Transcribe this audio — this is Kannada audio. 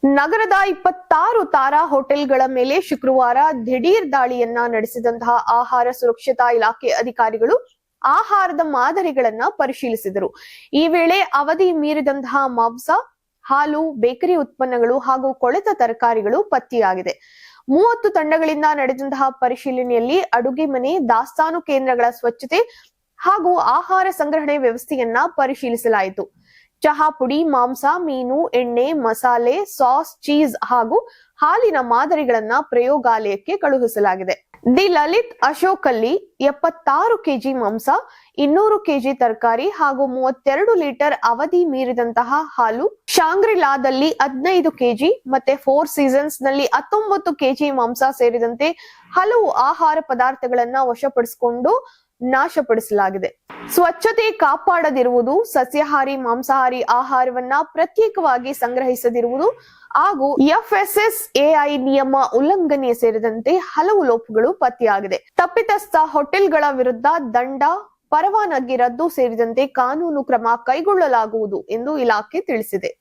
ನಗರದ 26 ತಾರಾ ಹೋಟೆಲ್ಗಳ ಮೇಲೆ ಶುಕ್ರವಾರ ದಿಢೀರ್ ದಾಳಿಯನ್ನ ನಡೆಸಿದಂತಹ ಆಹಾರ ಸುರಕ್ಷತಾ ಇಲಾಖೆ ಅಧಿಕಾರಿಗಳು ಆಹಾರದ ಮಾದರಿಗಳನ್ನ ಪರಿಶೀಲಿಸಿದರು. ಈ ವೇಳೆ ಅವಧಿ ಮೀರಿದಂತಹ ಮಾಂಸ, ಹಾಲು, ಬೇಕರಿ ಉತ್ಪನ್ನಗಳು ಹಾಗೂ ಕೊಳೆತ ತರಕಾರಿಗಳು ಪತ್ತೆಯಾಗಿದೆ. 30 ತಂಡಗಳಿಂದ ನಡೆದಂತಹ ಪರಿಶೀಲನೆಯಲ್ಲಿ ಅಡುಗೆ ಮನೆ, ದಾಸ್ತಾನು ಕೇಂದ್ರಗಳ ಸ್ವಚ್ಛತೆ ಹಾಗೂ ಆಹಾರ ಸಂಗ್ರಹಣೆ ವ್ಯವಸ್ಥೆಯನ್ನ ಪರಿಶೀಲಿಸಲಾಯಿತು. ಚಹಾ ಪುಡಿ, ಮಾಂಸ, ಮೀನು, ಎಣ್ಣೆ, ಮಸಾಲೆ, ಸಾಸ್, ಚೀಸ್ ಹಾಗೂ ಹಾಲಿನ ಮಾದರಿಗಳನ್ನ ಪ್ರಯೋಗಾಲಯಕ್ಕೆ ಕಳುಹಿಸಲಾಗಿದೆ. ದಿ ಲಲಿತ್ ಅಶೋಕ್ ಅಲ್ಲಿ 76 ಕೆಜಿ ಮಾಂಸ, 200 ಕೆಜಿ ತರಕಾರಿ ಹಾಗೂ 32 ಲೀಟರ್ ಅವಧಿ ಮೀರಿದಂತಹ ಹಾಲು, ಶಾಂಗ್ರಿಲಾದಲ್ಲಿ 15 ಕೆಜಿ ಮತ್ತೆ ಫೋರ್ ಸೀಸನ್ಸ್ ನಲ್ಲಿ 19 ಕೆಜಿ ಮಾಂಸ ಸೇರಿದಂತೆ ಹಲವು ಆಹಾರ ಪದಾರ್ಥಗಳನ್ನ ವಶಪಡಿಸಿಕೊಂಡು ನಾಶಪಡಿಸಲಾಗಿದೆ. ಸ್ವಚ್ಛತೆ ಕಾಪಾಡದಿರುವುದು, ಸಸ್ಯಾಹಾರಿ ಮಾಂಸಾಹಾರಿ ಆಹಾರವನ್ನ ಪ್ರತ್ಯೇಕವಾಗಿ ಸಂಗ್ರಹಿಸದಿರುವುದು ಹಾಗೂ FSSAI ನಿಯಮ ಉಲ್ಲಂಘನೆ ಸೇರಿದಂತೆ ಹಲವು ಲೋಪಗಳು ಪತ್ತೆಯಾಗಿದೆ. ತಪ್ಪಿತಸ್ಥ ಹೋಟೆಲ್ಗಳ ವಿರುದ್ಧ ದಂಡ, ಪರವಾನಗಿ ರದ್ದು ಸೇರಿದಂತೆ ಕಾನೂನು ಕ್ರಮ ಕೈಗೊಳ್ಳಲಾಗುವುದು ಎಂದು ಇಲಾಖೆ ತಿಳಿಸಿದೆ.